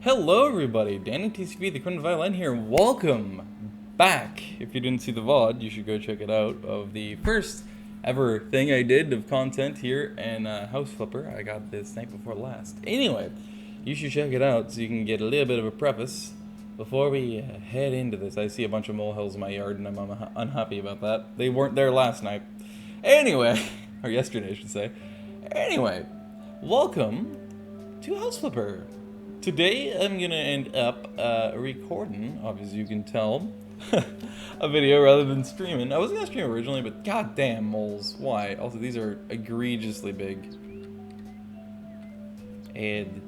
Hello everybody, Danny TCB, TheCriminalViolin here. Welcome back. If you didn't see the VOD, you should go check it out, of the first ever thing I did of content here in House Flipper. I got this night before last. Anyway, you should check it out so you can get a little bit of a preface before we head into this. I see a bunch of molehills in my yard and I'm unhappy about that. They weren't there last night. Anyway, or yesterday I should say. Anyway, welcome to House Flipper. Today I'm gonna end up recording, obviously you can tell, a video rather than streaming. I wasn't gonna stream originally, but goddamn moles, why? Also, these are egregiously big. And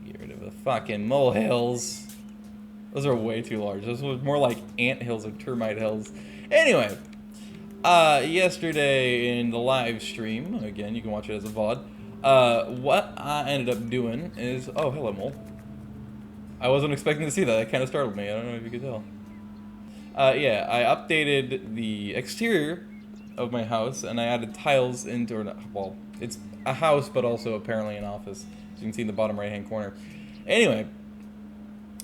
get rid of the fucking molehills. Those are way too large. Those were more like ant hills or termite hills. Anyway, yesterday in the live stream, again, you can watch it as a VOD. What I ended up doing is, oh, hello, mole. I wasn't expecting to see that. That kind of startled me. I don't know if you could tell. Yeah, I updated the exterior of my house, and I added tiles into, well, it's a house, but also apparently an office, as you can see in the bottom right-hand corner. Anyway,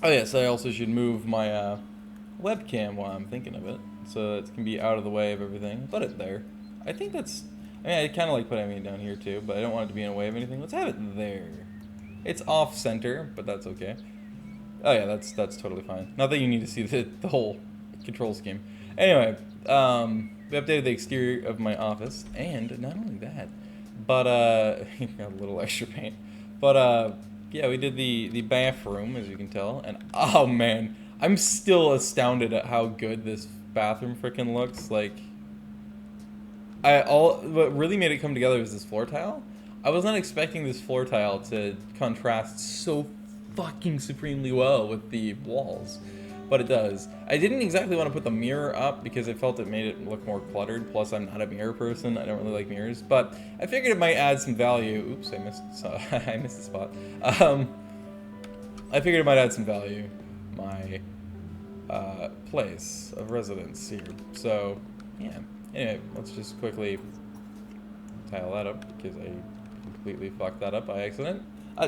oh yes, I also should move my webcam while I'm thinking of it, so it can be out of the way of everything. Put it there. I think that's... I mean, I kind of like putting it down here too, but I don't want it to be in the way of anything. Let's have it there. It's off center, but that's okay. Oh yeah, that's totally fine. Not that you need to see the whole control scheme. Anyway, we updated the exterior of my office, and not only that, but got a little extra paint. But yeah, we did the bathroom, as you can tell, and oh man, I'm still astounded at how good this bathroom freaking looks. Like, what really made it come together was this floor tile. I was not expecting this floor tile to contrast so fucking supremely well with the walls, but it does. I didn't exactly want to put the mirror up because I felt it made it look more cluttered, plus I'm not a mirror person, I don't really like mirrors, but I figured it might add some value. Oops, I missed the spot. I figured it might add some value, my place of residence here, so yeah. Anyway, let's just quickly tile that up because I completely fucked that up by accident.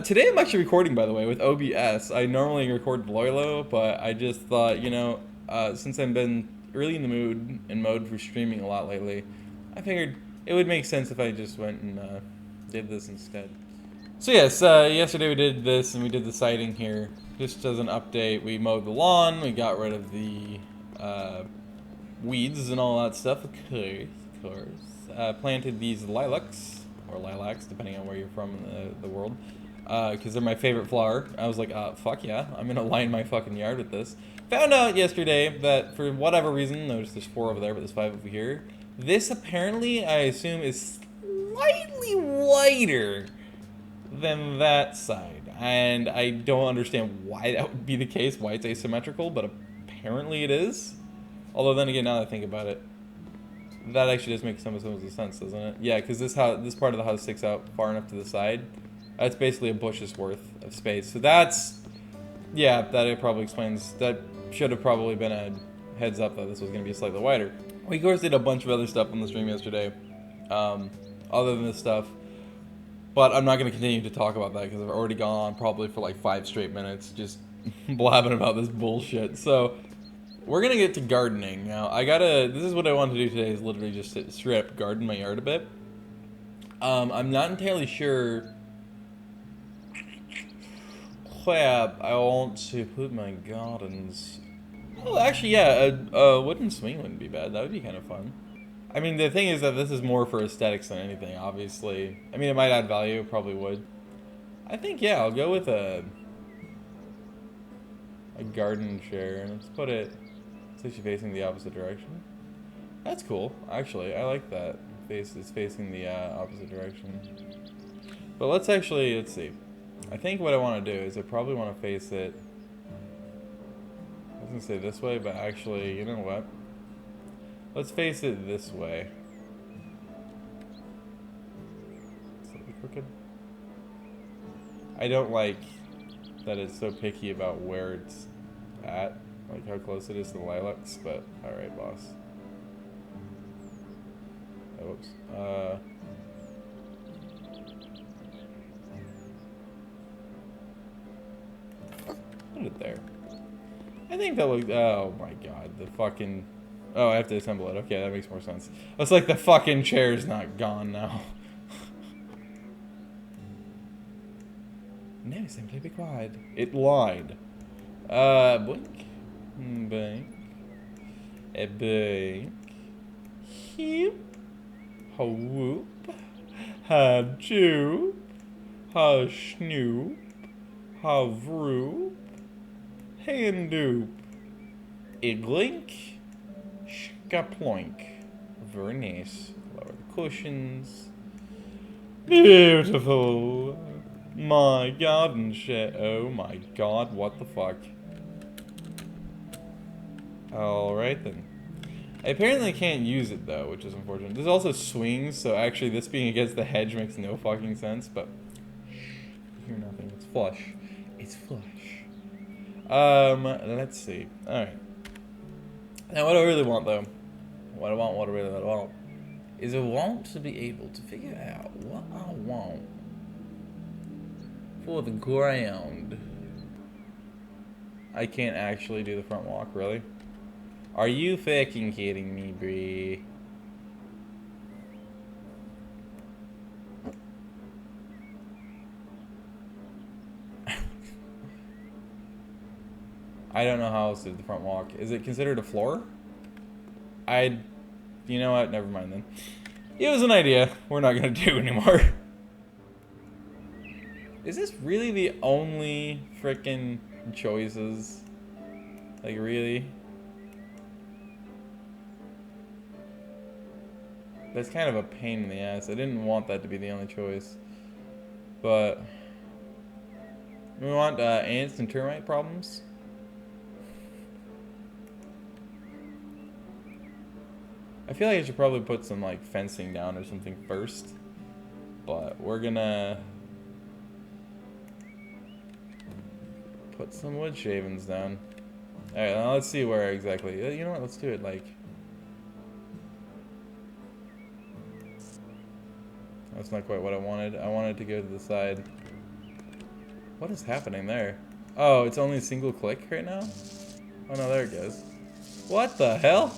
Today I'm actually recording, by the way, with OBS. I normally record LoiLo, but I just thought, you know, since I've been really in the mode for streaming a lot lately, I figured it would make sense if I just went and did this instead. So yes, yesterday we did this and we did the siding here. Just as an update, we mowed the lawn, we got rid of the weeds and all that stuff, of course. Planted these lilacs, or lilacs, depending on where you're from in the world, because they're my favorite flower. I was like, fuck yeah, I'm gonna line my fucking yard with this. Found out yesterday that for whatever reason, notice there's 4 over there, but there's 5 over here. This apparently, I assume, is slightly whiter than that side, and I don't understand why that would be the case, why it's asymmetrical, but apparently it is. Although then again, now that I think about it, that actually does make some sense, doesn't it? Yeah, because this part of the house sticks out far enough to the side. That's basically a bush's worth of space. So that's, yeah, that probably explains. That should have probably been a heads up that this was going to be slightly wider. We of course did a bunch of other stuff on the stream yesterday, other than this stuff. But I'm not going to continue to talk about that because I've already gone on probably for like 5 straight minutes just blabbing about this bullshit. So we're gonna get to gardening now. This is what I want to do today, is literally just straight up garden my yard a bit. I'm not entirely sure where I want to put my gardens. Oh, actually, yeah, a wooden swing wouldn't be bad. That would be kind of fun. I mean, the thing is that this is more for aesthetics than anything, obviously. I mean, it might add value, probably would. I think, yeah, I'll go with a garden chair. Let's put it... It's actually facing the opposite direction. That's cool, actually. I like that. It's facing the opposite direction. But let's see. I think what I want to do is I probably want to face it... I was going to say this way, but actually, you know what? Let's face it this way. Slightly crooked. I don't like that it's so picky about where it's at. Like how close it is to the lilacs, but alright, boss. Oh, whoops. put it there. I think that looks... Oh my god, the fucking... Oh, I have to assemble it. Okay, that makes more sense. It's like the fucking chair's not gone now. No, simply be quiet. It lied. Blink. Blink. A blink. Heep. Ha whoop. Ha joop. Ha snoop. Ha vroop. Handoop. Iglink. Skaploink. Very nice. Lower the cushions. Beautiful. My god and shit. Oh my god, what the fuck. Alright then. I apparently can't use it though, which is unfortunate. This also swings, so actually this being against the hedge makes no fucking sense, but... Hear nothing. It's flush. It's flush. Let's see. Alright. Now what I really want though, what I really want, is I want to be able to figure out what I want for the ground. I can't actually do the front walk, really? Are you fucking kidding me, Bree? I don't know how else to do the front walk. Is it considered a floor? You know what? Never mind then. It was an idea we're not gonna do anymore. Is this really the only frickin' choices? Like, really? That's kind of a pain in the ass. I didn't want that to be the only choice. But... we want ants and termite problems? I feel like I should probably put some, like, fencing down or something first. But we're gonna... put some wood shavings down. Alright, now let's see where exactly. You know what? Let's do it, like... That's not quite what I wanted. I wanted to go to the side. What is happening there? Oh, it's only a single click right now? Oh no, there it goes. What the hell?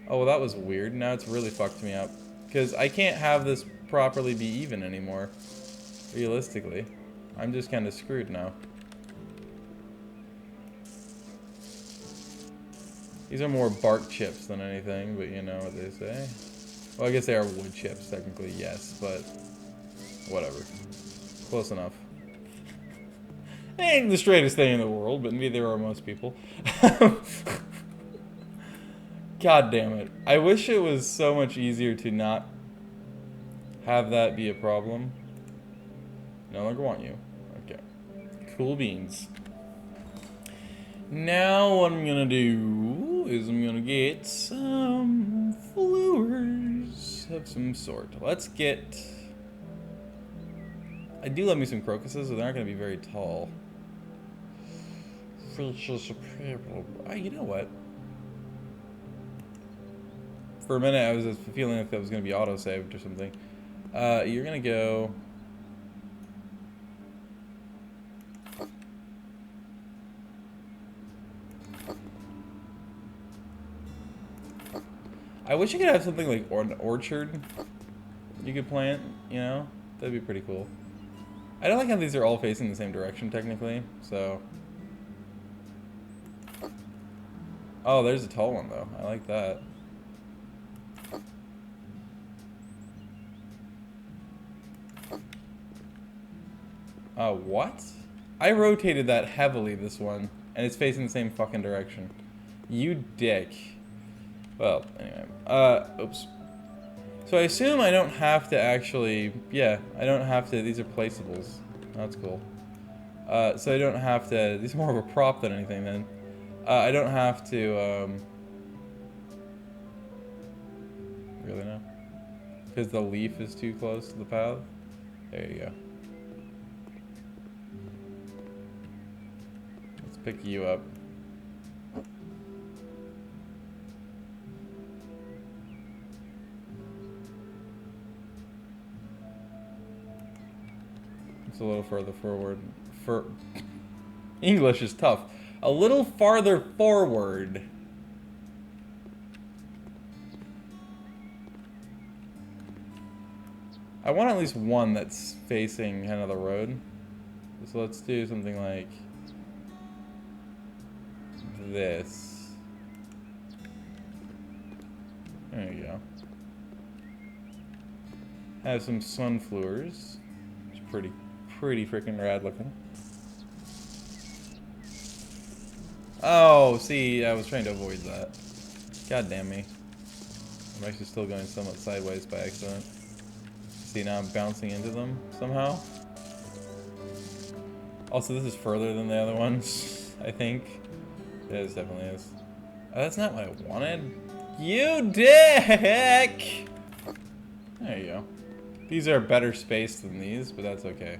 Oh, well, that was weird. Now it's really fucked me up. Because I can't have this properly be even anymore. Realistically. I'm just kind of screwed now. These are more bark chips than anything, but you know what they say. Well, I guess they are wood chips, technically, yes, but whatever. Close enough. They ain't the straightest thing in the world, but neither are most people. God damn it. I wish it was so much easier to not have that be a problem. No longer want you. Okay. Cool beans. Now what I'm gonna do is I'm gonna get some flowers of some sort. Let's get... I do love me some crocuses, so they're not gonna be very tall. You know what? For a minute, I was just feeling like that was going to be auto-saved or something. You're going to go... I wish you could have something like an orchard you could plant, you know? That'd be pretty cool. I don't like how these are all facing the same direction, technically, so... Oh, there's a tall one, though. I like that. What? I rotated that heavily, this one, and it's facing the same fucking direction. You dick. Well, anyway. Oops. So I assume I don't have to actually... Yeah, I don't have to... These are placeables. That's cool. So I don't have to... These are more of a prop than anything, then. I don't have to, Really, no? Because the leaf is too close to the path? There you go. Let's pick you up. It's a little further forward. English is tough. A little farther forward. I want at least one that's facing kind of the road. So let's do something like this. There you go. Have some sunflowers. It's pretty freaking rad looking. Oh, see, I was trying to avoid that. God damn me. I'm actually still going somewhat sideways by accident. See, now I'm bouncing into them somehow. Also, this is further than the other ones, I think. It is, definitely is. Oh, that's not what I wanted. You dick! There you go. These are better spaced than these, but that's okay.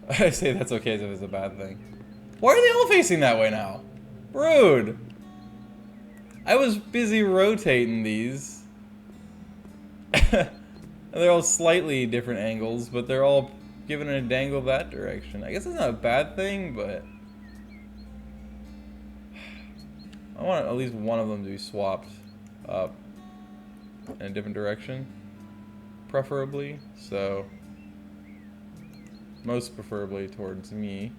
I say that's okay as if it's a bad thing. Why are they all facing that way now? Rude! I was busy rotating these. They're all slightly different angles, but they're all giving a dangle that direction. I guess it's not a bad thing, but I want at least one of them to be swapped up in a different direction, preferably. So, most preferably towards me.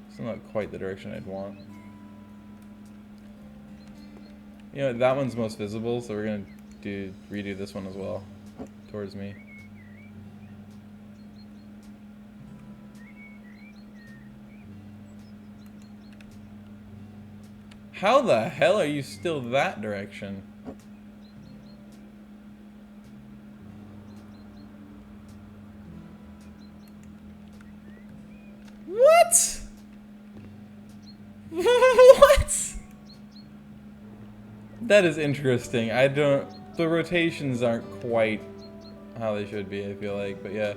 It's not quite the direction I'd want. You know, that one's most visible, so we're gonna redo this one as well, towards me. How the hell are you still that direction? What? What? That is interesting. The rotations aren't quite how they should be, I feel like, but yeah.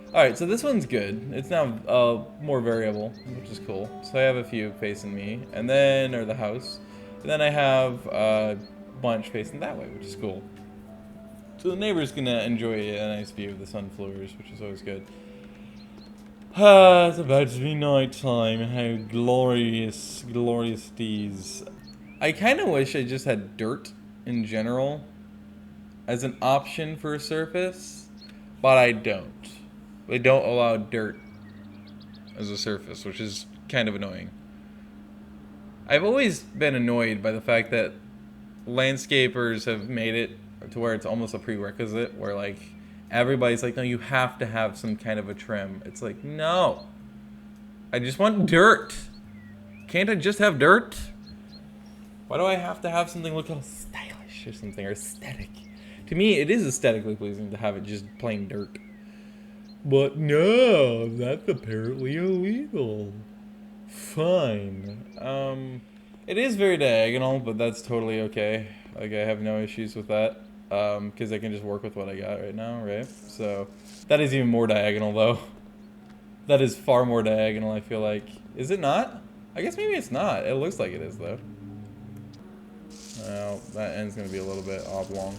Alright, so this one's good. It's now more variable, which is cool. So I have a few facing me, and then, or the house. And then I have a bunch facing that way, which is cool. So the neighbor's gonna enjoy a nice view of the sunflowers, which is always good. It's about to be night time. How glorious, glorious these. I kind of wish I just had dirt in general as an option for a surface, but I don't. They don't allow dirt as a surface, which is kind of annoying. I've always been annoyed by the fact that landscapers have made it to where it's almost a prerequisite, where like everybody's like, no, you have to have some kind of a trim. It's like, no. I just want dirt. Can't I just have dirt? Why do I have to have something look all stylish or something, or aesthetic? To me, it is aesthetically pleasing to have it just plain dirt. But no, that's apparently illegal. Fine. It is very diagonal, but that's totally okay. Like, I have no issues with that. Because I can just work with what I got right now, right? So, that is even more diagonal, though. That is far more diagonal, I feel like. Is it not? I guess maybe it's not. It looks like it is, though. Well, that end's gonna be a little bit oblong.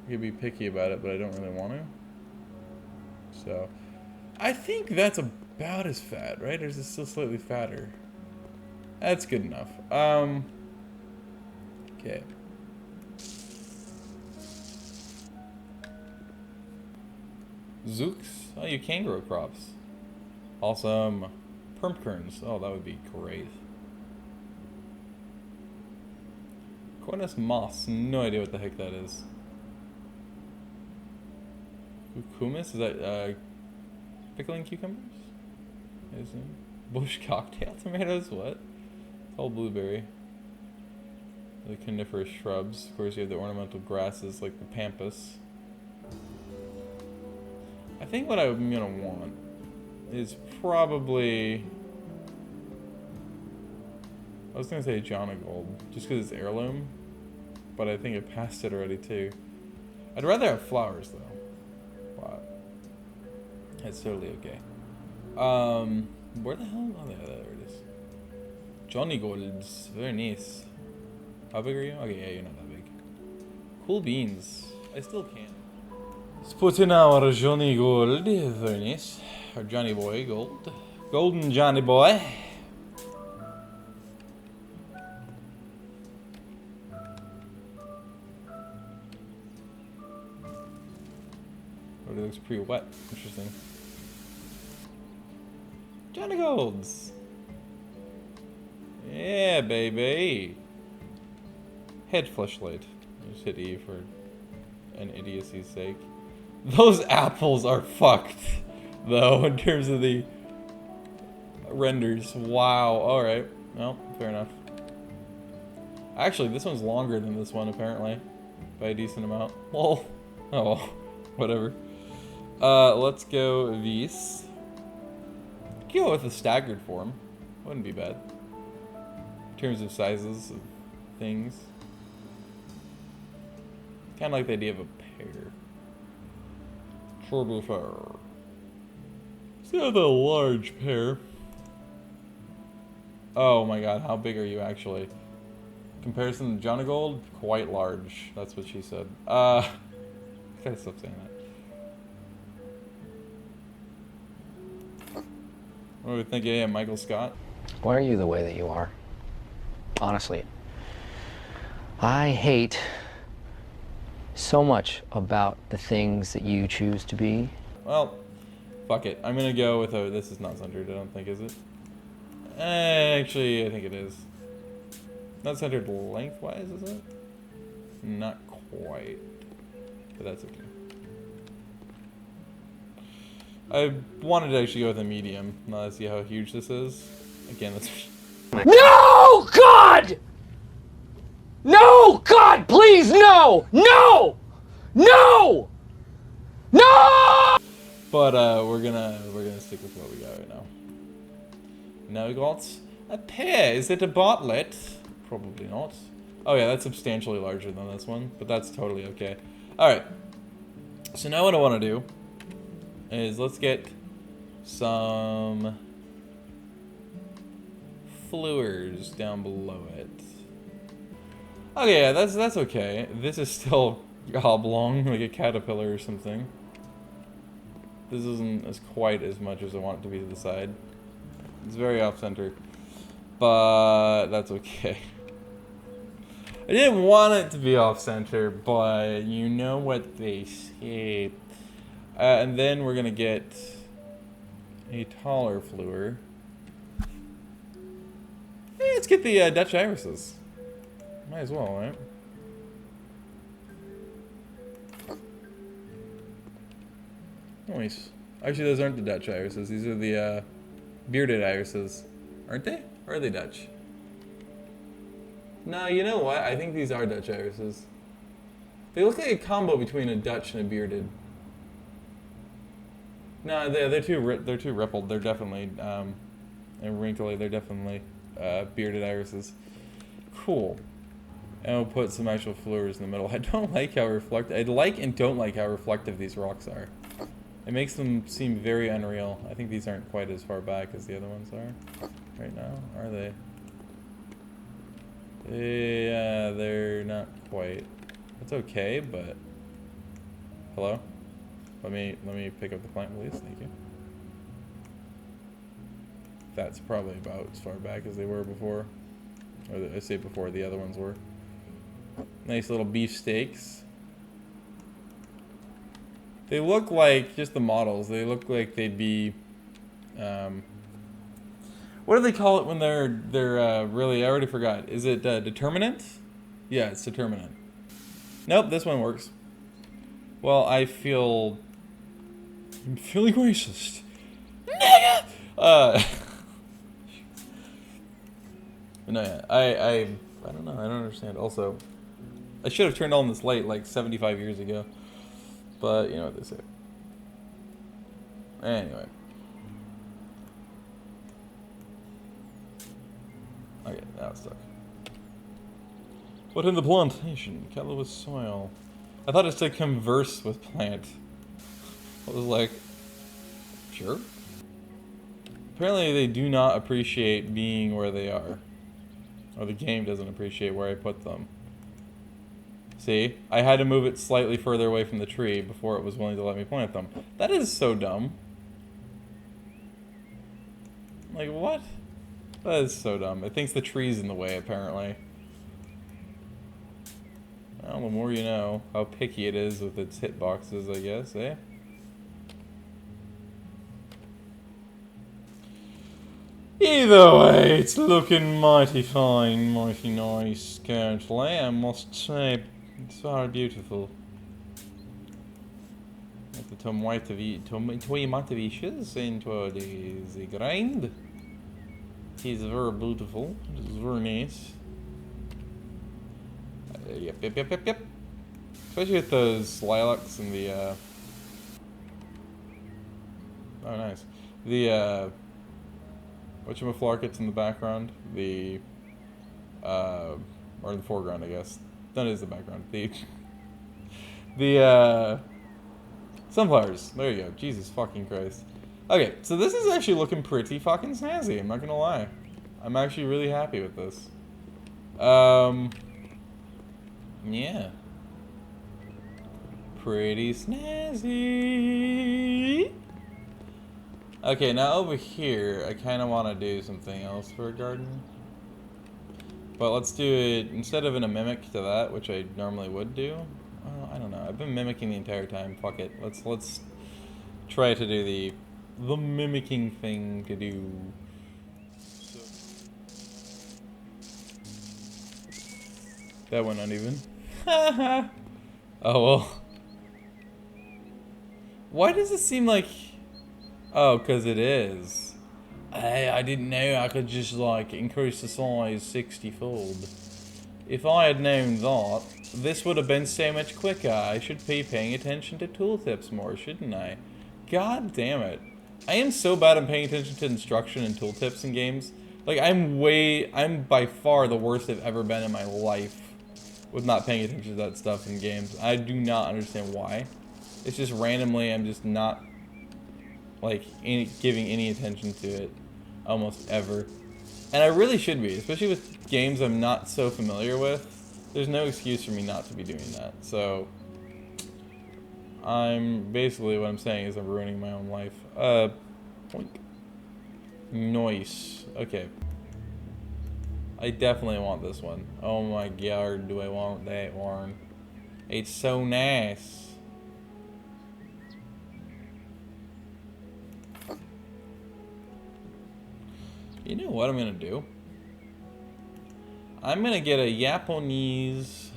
I could be picky about it, but I don't really want to. So, I think that's about as fat, right? Or is it still slightly fatter? That's good enough. Okay. Zooks? Oh, you can grow crops. Awesome. Pumpkins. Oh, that would be great. Cornus moss. No idea what the heck that is. Cucumis? Is that pickling cucumbers? I assume. Bush cocktail tomatoes? What? Tall blueberry. The coniferous shrubs. Of course, you have the ornamental grasses like the pampas. I think what I'm gonna want is probably, I was gonna say Jonagold, just because it's heirloom, but I think it passed it already too. I'd rather have flowers though, but that's totally okay. Where the hell? Oh, there it is. Johnny Golds, very nice. How big are you? Okay, yeah, you're not that big. Cool beans. I still can. Let's put in our Johnny Gold. Very nice. Our Johnny Boy Gold. Golden Johnny Boy. Oh, it looks pretty wet. Interesting. Johnny Golds. Yeah, baby. Head flashlight. Just hit E for an idiocy's sake. Those apples are fucked, though, in terms of the renders. Wow. Alright. Well, fair enough. Actually, this one's longer than this one, apparently. By a decent amount. Lol. Oh, whatever. Let's go these. Go with a staggered form. Wouldn't be bad. In terms of sizes of things. Kind of like the idea of a pair. Turbo fair. So the large pair. Oh my god, how big are you actually? Comparison to Johnny Gold, quite large. That's what she said. Gotta stop saying that. What do we think? Yeah, Michael Scott. Why are you the way that you are? Honestly, I hate so much about the things that you choose to be. Well, fuck it. I'm gonna go with a. This is not centered, I don't think, is it? Actually, I think it is. Not centered lengthwise, is it? Not quite. But that's okay. I wanted to actually go with a medium. Now to see how huge this is. Again, that's. No, God! No, God, please, no! No! No! No! But we're gonna stick with what we got right now. Now we got a pair. Is it a botlet? Probably not. Oh yeah, that's substantially larger than this one, but that's totally okay. Alright. So now what I want to do is let's get some fluors down below it. Okay, yeah, that's okay. This is still oblong, like a caterpillar or something. This isn't as quite as much as I want it to be to the side. It's very off-center, but that's okay. I didn't want it to be off-center, but you know what they say. And then we're gonna get a taller fluor. Hey, let's get the Dutch irises. Might as well, right? Nice. Actually, those aren't the Dutch irises. These are the bearded irises. Aren't they? Or are they Dutch? No, you know what? I think these are Dutch irises. They look like a combo between a Dutch and a bearded. No, they're too rippled. They're definitely and wrinkly. They're definitely bearded irises. Cool. And we'll put some actual fluors in the middle. I don't like how I like and don't like how reflective these rocks are. It makes them seem very unreal. I think these aren't quite as far back as the other ones are right now, are they? Yeah, they're not quite. It's okay, but hello. Let me pick up the plant, please. Thank you. That's probably about as far back as they were before, or I say before the other ones were. Nice little beef steaks. They look like, just the models, they look like they'd be, what do they call it when they're really, I already forgot. Is it determinant? Yeah, it's determinant. Nope, this one works. Well, I'm feeling racist. Nigga! No, yeah, I don't know, I don't understand. Also, I should have turned on this light like 75 years ago. But, you know what they say. Anyway. Okay, now it's stuck. What in the plantation? Calamus soil. I thought it said converse with plant. I was like, sure. Apparently they do not appreciate being where they are. Or the game doesn't appreciate where I put them. See? I had to move it slightly further away from the tree before it was willing to let me plant them. That is so dumb. Like, what? That is so dumb. It thinks the tree's in the way, apparently. Well, the more you know how picky it is with its hitboxes, I guess, eh? Either way, it's looking mighty fine, mighty nice currently, I must say. It's very beautiful. Like the tomatoes into the grind. It is very beautiful. It is very nice. Yep. Especially with those lilacs and the, oh, nice. The, whatchamaflarkets in the background. The, or in the foreground, I guess. That is the background. The sunflowers. There you go. Jesus fucking Christ. Okay, so this is actually looking pretty fucking snazzy, I'm not gonna lie. I'm actually really happy with this. Yeah. Pretty snazzy. Okay, now over here, I kind of want to do something else for a garden. But let's do it, instead of in a mimic to that, which I normally would do. I don't know, I've been mimicking the entire time, fuck it. Let's try to do the mimicking thing to do. So, that went uneven. Oh well. Why does it seem like... Oh, because it is. Hey, I didn't know I could just, like, increase the size 60-fold. If I had known that, this would have been so much quicker. I should be paying attention to tooltips more, shouldn't I? God damn it. I am so bad at paying attention to instruction and tooltips in games. Like, I'm by far the worst I've ever been in my life with not paying attention to that stuff in games. I do not understand why. It's just randomly, I'm just not, like, giving any attention to it almost ever. And I really should be, especially with games I'm not so familiar with. There's no excuse for me not to be doing that. So, basically what I'm saying is I'm ruining my own life. Boink. Nice. Okay. I definitely want this one. Oh my god, do I want that one. It's so nice. You know what I'm gonna do? I'm gonna get a Japanese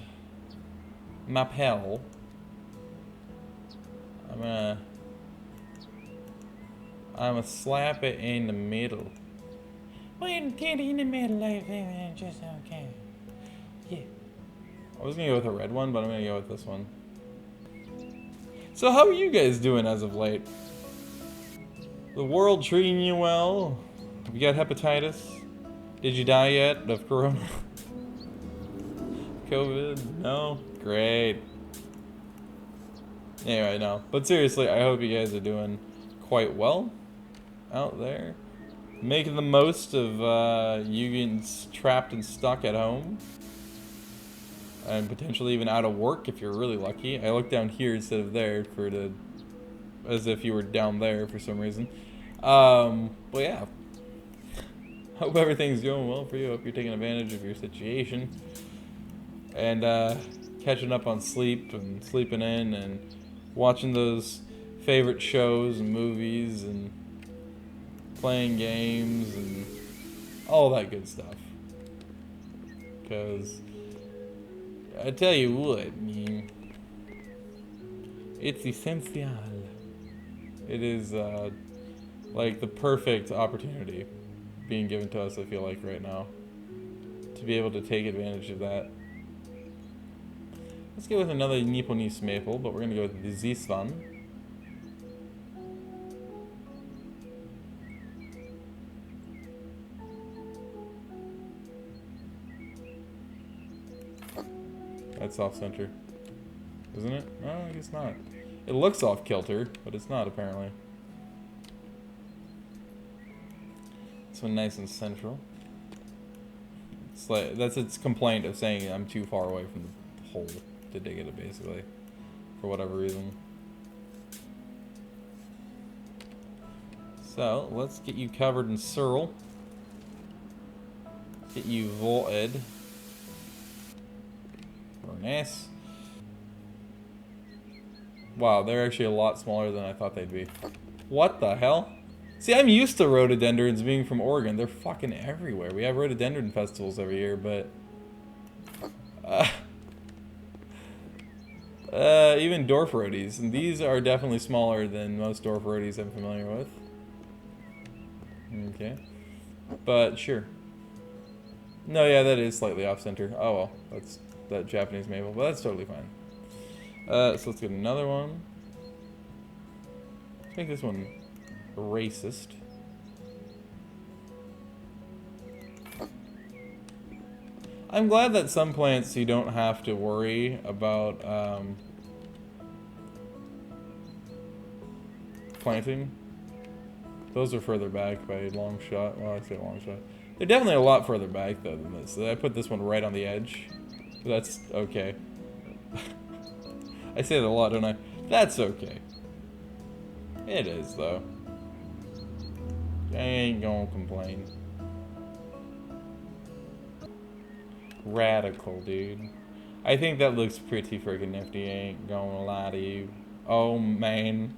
Mapel. I'm gonna slap it in the middle. Well, get in the middle, I think just okay. Yeah. I was gonna go with a red one, but I'm gonna go with this one. So how are you guys doing as of late? The world treating you well? Have you got hepatitis? Did you die yet of corona? COVID? No? Great. Anyway, no. But seriously, I hope you guys are doing quite well out there. Making the most of you getting trapped and stuck at home. And potentially even out of work if you're really lucky. I looked down here instead of there as if you were down there for some reason. But yeah. Hope everything's going well for you. Hope you're taking advantage of your situation. And catching up on sleep and sleeping in and watching those favorite shows and movies and playing games and all that good stuff. Because I tell you what, it's essential. It is like the perfect opportunity being given to us, I feel like, right now, to be able to take advantage of that. Let's go with another Nipponese maple, but we're gonna go with this one. That's off center, isn't it? No, I guess not. It looks off kilter, but it's not apparently. This one nice and central. It's like that's its complaint of saying I'm too far away from the hole. to dig it, basically, for whatever reason. So, let's get you covered in sorrel. Get you vaulted. Very nice. Wow, they're actually a lot smaller than I thought they'd be. What the hell? See, I'm used to rhododendrons being from Oregon. They're fucking everywhere. We have rhododendron festivals every year, but... even dwarf rhodies. And these are definitely smaller than most dwarf rhodies I'm familiar with. Okay. But, sure. No, yeah, that is slightly off-center. Oh, well. That's that Japanese maple, but that's totally fine. So let's get another one. Let's make this one racist. I'm glad that some plants you don't have to worry about planting. Those are further back by a long shot. Well, I say long shot. They're definitely a lot further back though than this. I put this one right on the edge. That's okay. I say that a lot, don't I? That's okay. It is though. I ain't gonna complain. Radical, dude. I think that looks pretty freaking nifty, ain't gonna lie to you. Oh man.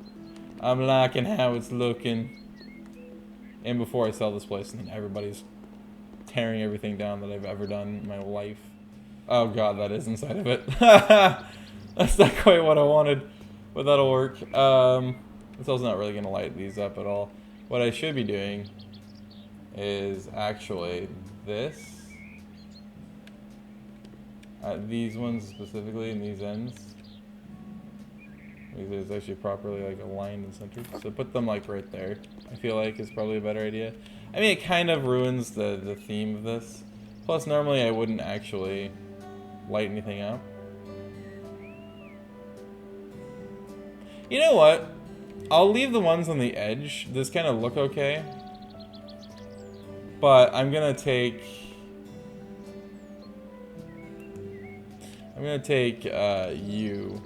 I'm liking how it's looking. And before I sell this place, and then everybody's tearing everything down that I've ever done in my life. Oh god, that is inside of it. That's not quite what I wanted, but that'll work. It's also not really gonna light these up at all. What I should be doing is actually this. These ones specifically, and these ends. It's actually properly like aligned and centered. So put them like right there. I feel like is probably a better idea. I mean, it kind of ruins the theme of this. Plus, normally I wouldn't actually light anything up. You know what? I'll leave the ones on the edge. This kind of look okay. But I'm gonna take you.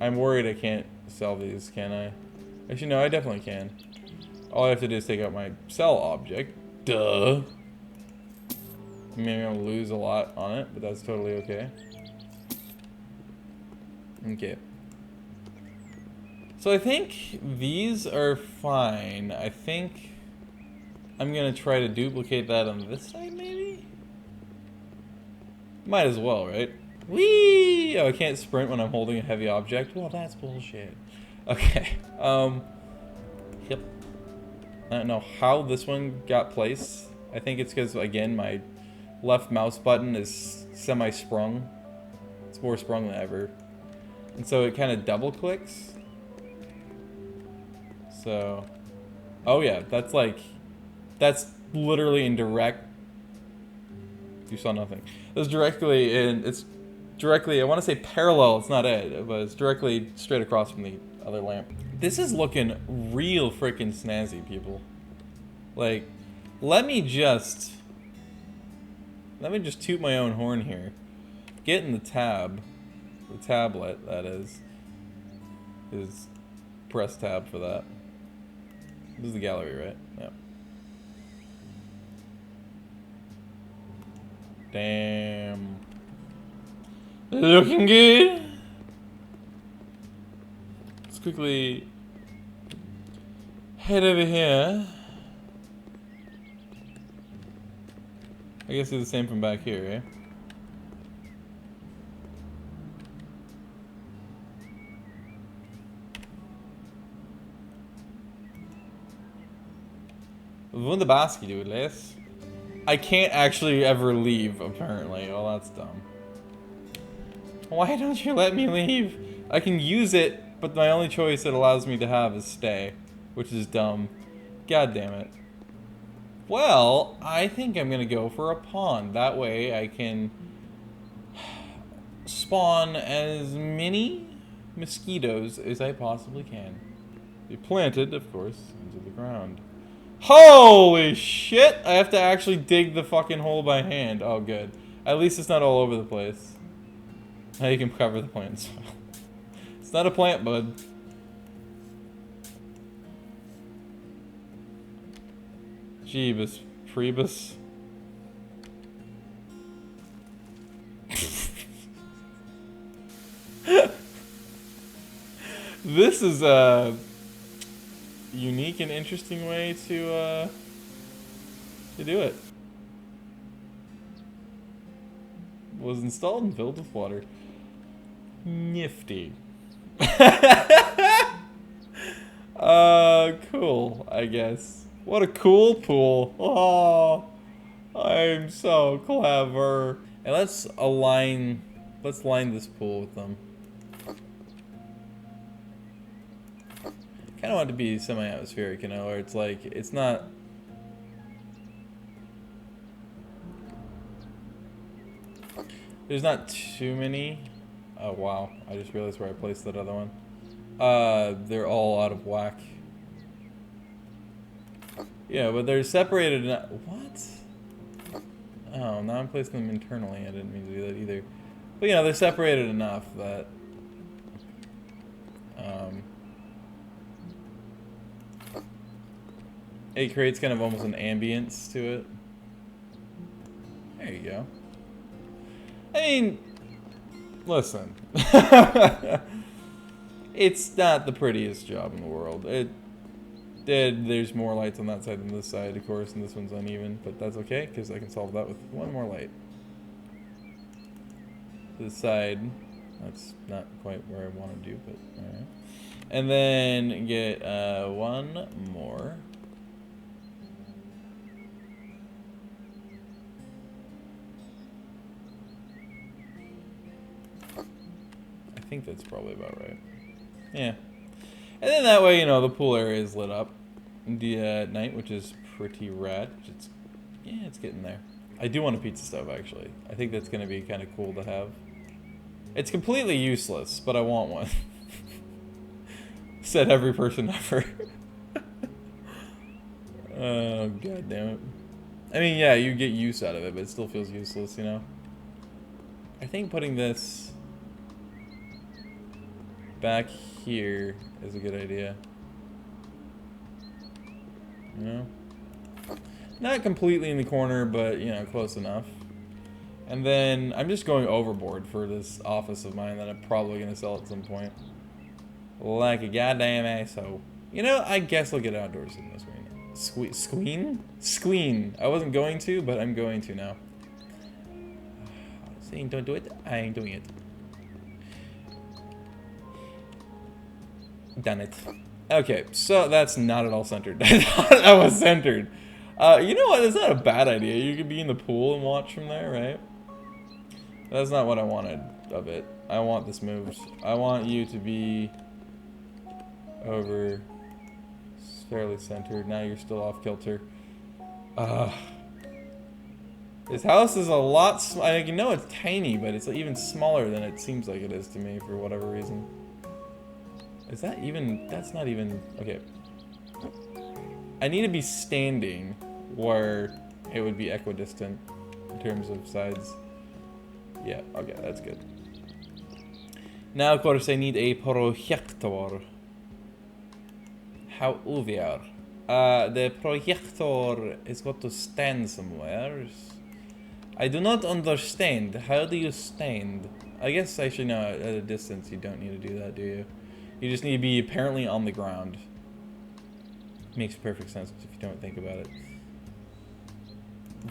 I'm worried I can't sell these, can I? Actually, no, I definitely can. All I have to do is take out my sell object. Duh. I mean, I'm gonna lose a lot on it, but that's totally okay. Okay. So I think these are fine. I think I'm gonna try to duplicate that on this side, maybe? Might as well, right? Whee! Oh, I can't sprint when I'm holding a heavy object. Well, that's bullshit. Okay. Yep. I don't know how this one got placed. I think it's because, again, my left mouse button is semi-sprung. It's more sprung than ever. And so it kind of double clicks. So, oh yeah, that's literally in direct. You saw nothing. It's directly in, it's directly, I want to say parallel, it's not it, but it's directly straight across from the other lamp. This is looking real freaking snazzy, people. Like, let me just toot my own horn here. Get in the tablet, that is press tab for that. This is the gallery, right? Yeah. Damn. Looking good. Let's quickly head over here. I guess do the same from back here, eh? Wunderbar, dude, Les. I can't actually ever leave, apparently. Well, that's dumb. Why don't you let me leave? I can use it, but my only choice it allows me to have is stay, which is dumb. God damn it. Well, I think I'm gonna go for a pond. That way I can spawn as many mosquitoes as I possibly can. Be planted, of course, into the ground. Holy shit! I have to actually dig the fucking hole by hand. Oh, good. At least it's not all over the place. Now you can cover the plant soil. It's not a plant, bud. Jeebus. Priebus. This is a unique and interesting way to do it. Was installed and filled with water. Nifty. Cool, I guess. What a cool pool. Oh, I'm so clever. And let's line this pool with them. Kind of want it to be semi-atmospheric, you know, where it's like, it's not... There's not too many. Oh, wow. I just realized where I placed that other one. They're all out of whack. Yeah, but they're separated enough. What? Oh, now I'm placing them internally. I didn't mean to do that either. But, you know, they're separated enough that... it creates kind of almost an ambience to it. There you go. I mean, listen. It's not the prettiest job in the world. There's more lights on that side than this side, of course, and this one's uneven, but that's okay, because I can solve that with one more light. This side, that's not quite where I want to do, but alright. And then get one more. I think that's probably about right. Yeah. And then that way, you know, the pool area is lit up at night, which is pretty rad. Yeah, it's getting there. I do want a pizza stove, actually. I think that's going to be kind of cool to have. It's completely useless, but I want one. Said every person ever. Oh, god damn it. I mean, yeah, you get use out of it, but it still feels useless, you know? I think putting this back here is a good idea. You know? Not completely in the corner, but, you know, close enough. And then I'm just going overboard for this office of mine that I'm probably going to sell at some point. Like a goddamn asshole. You know, I guess I'll get outdoors in this week. Squeen? I wasn't going to, but I'm going to now. Saying don't do it, I ain't doing it. Done it. Okay, so that's not at all centered. I thought that was centered. You know what? It's not a bad idea. You could be in the pool and watch from there, right? That's not what I wanted of it. I want this moved. I want you to be over fairly centered. Now you're still off kilter. This house is a lot I know it's tiny, but it's even smaller than it seems like it is to me for whatever reason. Is that even... That's not even... Okay. I need to be standing where it would be equidistant in terms of sides. Yeah, okay, that's good. Now, of course, I need a projector. However, the projector is got to stand somewhere. I do not understand. How do you stand? I guess actually no, at a distance you don't need to do that, do you? You just need to be apparently on the ground. Makes perfect sense if you don't think about it.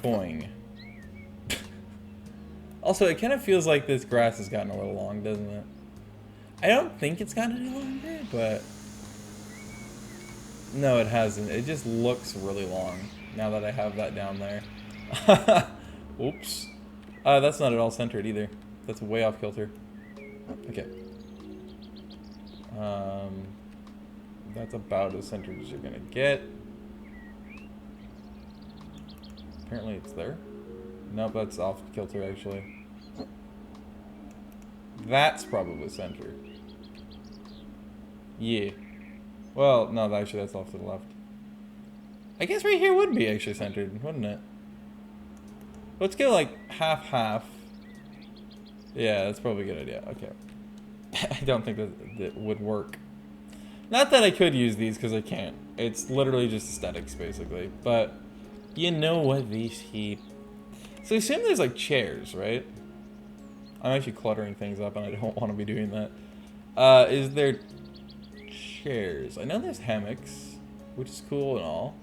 Boing. Also, it kind of feels like this grass has gotten a little long, doesn't it? I don't think it's gotten any longer, but... No, it hasn't. It just looks really long now that I have that down there. Oops. That's not at all centered either. That's way off kilter. Okay. That's about as centered as you're gonna get. Apparently it's there. Nope, that's off kilter actually. That's probably centered. Yeah. Well, no, actually that's off to the left. I guess right here would be actually centered, wouldn't it? Let's go like half. Yeah, that's probably a good idea. Okay. I don't think that would work. Not that I could use these because I can't. It's literally just aesthetics basically. But you know what these heap. So I assume there's like chairs, right? I'm actually cluttering things up and I don't want to be doing that. Is there chairs? I know there's hammocks, which is cool and all.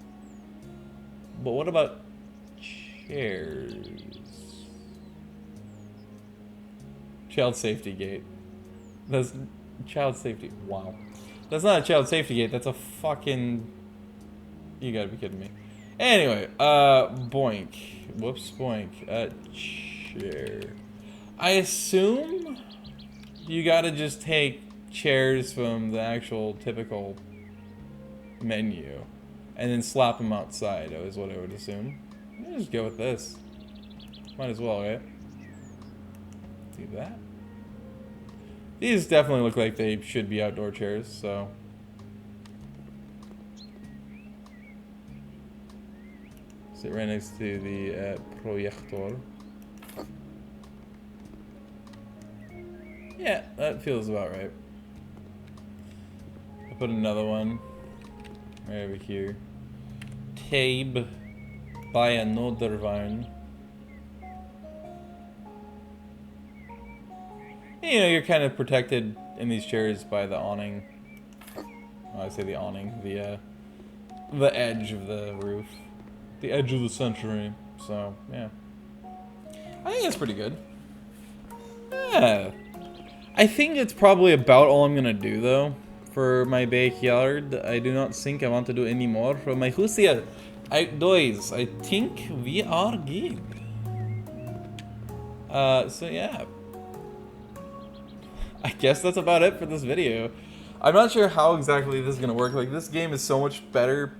But what about chairs? Child safety gate. That's child safety. Wow. That's not a child safety gate. That's a fucking... You gotta be kidding me. Anyway, boink. Whoops, boink. Chair. I assume you gotta just take chairs from the actual typical menu and then slap them outside, is what I would assume. I'll just go with this. Might as well, right? Do that. These definitely look like they should be outdoor chairs, so. Sit right next to the projector. Yeah, that feels about right. I'll put another one right over here. Tabe by another one. You know, you're kind of protected in these chairs by the awning. Oh, I say the awning, the edge of the roof. The edge of the century. So, yeah. I think that's pretty good. Yeah. I think it's probably about all I'm gonna do though for my backyard. I do not think I want to do any more for my house here. Outdoors, I think we are good. So yeah. I guess that's about it for this video. I'm not sure how exactly this is gonna work. Like, this game is so much better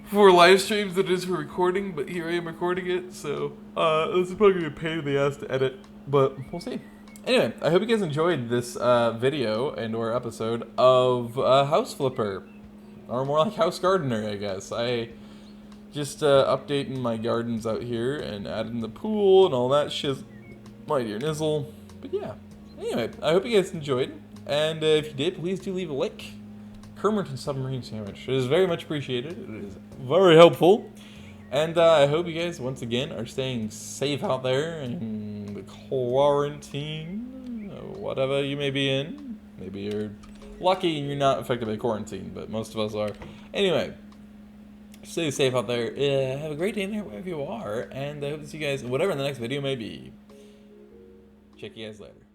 for live streams than it is for recording, but here I am recording it, so this is probably gonna be a pain in the ass to edit, but we'll see. Anyway, I hope you guys enjoyed this video and or episode of House Flipper, or more like House Gardener, I guess. I just updating my gardens out here and adding the pool and all that shit. My dear nizzle. But yeah. Anyway, I hope you guys enjoyed, and if you did, please do leave a like. Kermit and Submarine Sandwich. It is very much appreciated. It is very helpful. And I hope you guys, once again, are staying safe out there in the quarantine, or whatever you may be in. Maybe you're lucky and you're not affected by quarantine, but most of us are. Anyway, stay safe out there. Have a great day in there, wherever you are. And I hope to see you guys, whatever the next video may be. Check you guys later.